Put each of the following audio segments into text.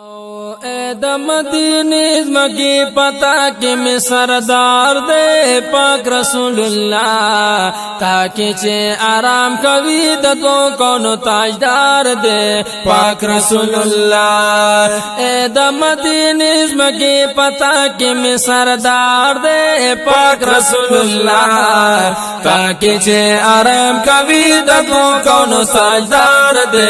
او اے د مدینے مکی پتا کہ میں سردار دے پاک رسول اللہ تاکہ چے آرام کوي د دو کونو تاجدار دے پاک رسول اللہ اے د مدینے مکی پتا کہ میں سردار دے پاک رسول اللہ تاکہ چے آرام کوي د دو کونو تاجدار دے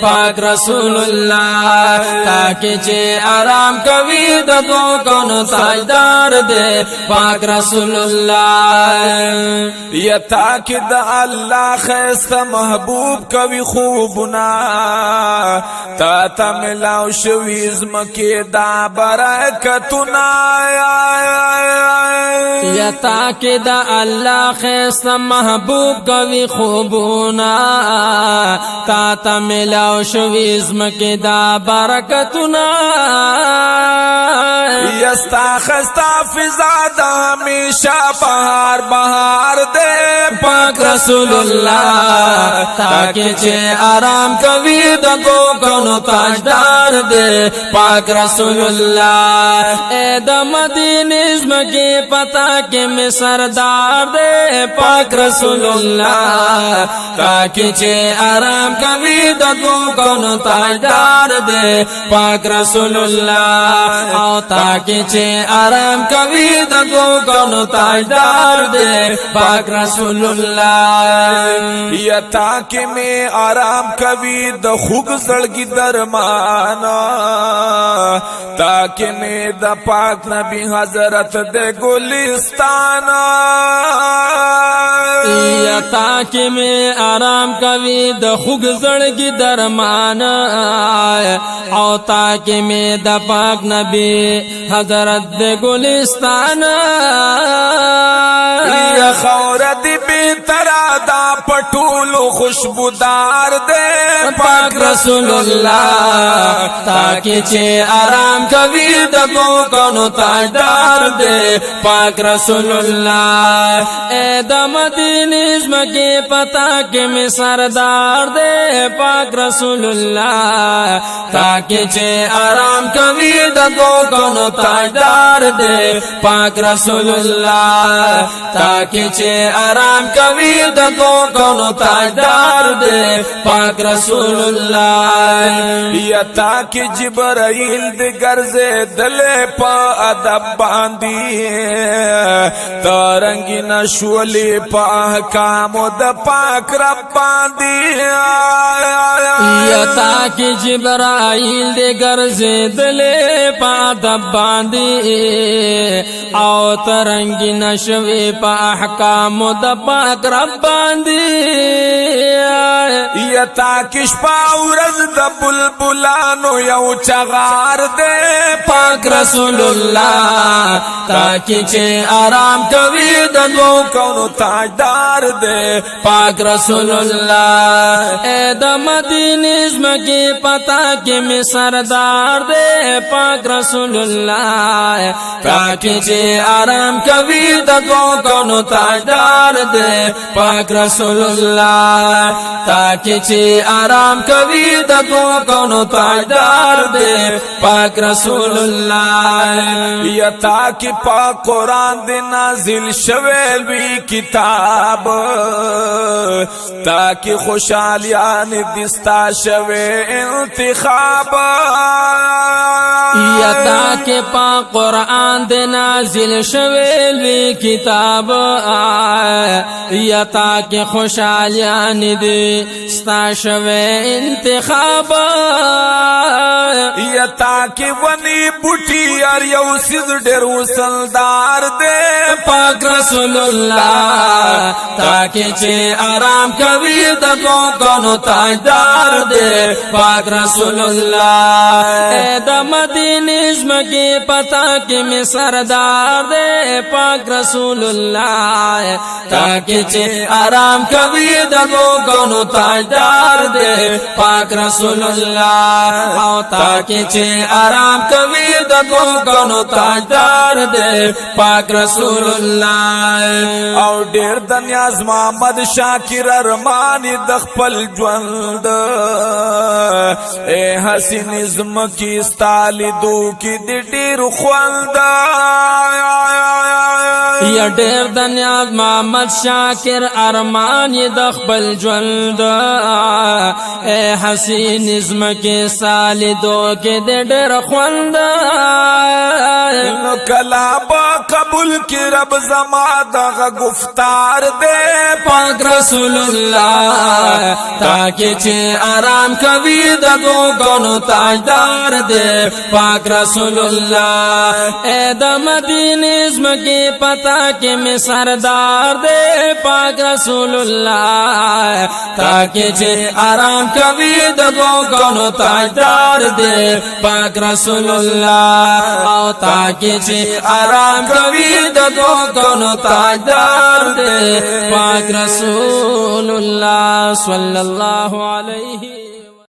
پاک رسول اللہ تاکہ چے آرام کوي د دو کونو تاجدار دے پاک رسول اللہ یا تاکہ د اللہ خیست محبوب کوي خوبنا تا تا ملاو شویز مکی دا برکتنا یا تاکہ دا اللہ خیست محبوب کوي خوبنا تا تا ملاو شویز مکی دا برکتنا یستا خستا فضا دا ہمیشہ بہار بہار دے پاک رسول اللہ تاکہ چے آرام کوي د دو کونو تاجدار دے پاک رسول اللہ اے د مدینے مکی پتا کہ میں سردار دے پاک رسول اللہ تاکہ چے آرام کوي د دو کونو تاجدار دے پاک رسول اللہ او تاکہ چے آرام کوي د دو کونو تاجدار دے پاک رسول اللہ یا تاکہ میں آرام کوي د خوگ زړګي درمانا تاکہ میں د پاک نبی حضرت دے گلستانا یا تاکہ میں آرام کوي د خوگ زړګي درمان او تاکہ میں د پاک نبی حضرت دے گلستان یا خورت بہترا دا پٹولو خوشبودار دے پاک رسول اللہ تاکہ چے آرام کوي د دو کونو تاجدار دے پاک رسول اللہ اے د مدینے مکی پتا کہ میں سردار دے پاک رسول اللہ تاکہ چے آرام کوي د دو کونو تاجدار دے پاک رسول اللہ تاکہ چے آرام کوي د دو کونو تاجدار دے پاک رسول اللہ یا تاکہ جبرائیل دے گرزے دلے پا ادب باندی تارنگی نشولی پا احکام دا پاک رب باندی یا تاکہ جبرائیل دے گرزے دلے پا ادب باندی او ترنگی نشوی پا احکام دا پاک رب باندی یا تاکہ شپا ورز دا بلبلانو یو چغار دے پاک رسول اللہ تاکہ چے آرام کوي د دو کونو تاجدار دے پاک رسول اللہ اے د مدینے مکی پتا کہ میں سردار دے پاک رسول اللہ تاکہ چے آرام کوي د دو کونو تاجدار دے پاک رسول اللہ تاکہ چے آرام کوي د دو کونو تاجدار دے پاک رسول اللہ یا تاکہ پاک قرآن دے نازل شویل بھی کتاب تاکہ خوشحالیان دستا شوی انتخاب یا تاکہ پاک قرآن دے نازل شویل بھی کتاب یا تاکہ خوشحالیان دستا شوی انتخاب یا تاکہ ونی بوٹی اور یو سید ڈیر وسلدار دے پاک رسول اللہ تاکہ چے آرام کوي د دو کونو تاجدار دے پاک رسول اللہ اے د مدینے مکی پتا کہ میں سردار دے پاک رسول اللہ تاکہ چے آرام کوي د دو کونو تاجدار دے پاک رسول اللہ او تاکہ چے آرام کوي د دو کونو تاجدار دے پاک رسول اللہ او ډیر د نیاز محمد شاکر ارمان د خپل ژوند اے حسین زم کی ستالی دو کی دی ډیر خوند یا ډیر د نیاز محمد شاکر ارمان یې د خپل ژوند اے حسین زمکه سالیدو کې د ډیر خوند نو کلا با قبول کی رب زما دغه گفتار دے پاک رسول الله تاکي چې آرام کوي د دوګونو تاجدار دے پاک رسول الله اے د مدینه زمکه پتا کې می سردار دے پاک رسول الله تاکي چې آرام کوي د دوګونو تاجدار دے پاک رسول الله او تاکي چې آرام کوي د دوګونو تاجدار دے پاک رسول الله صلی الله علیه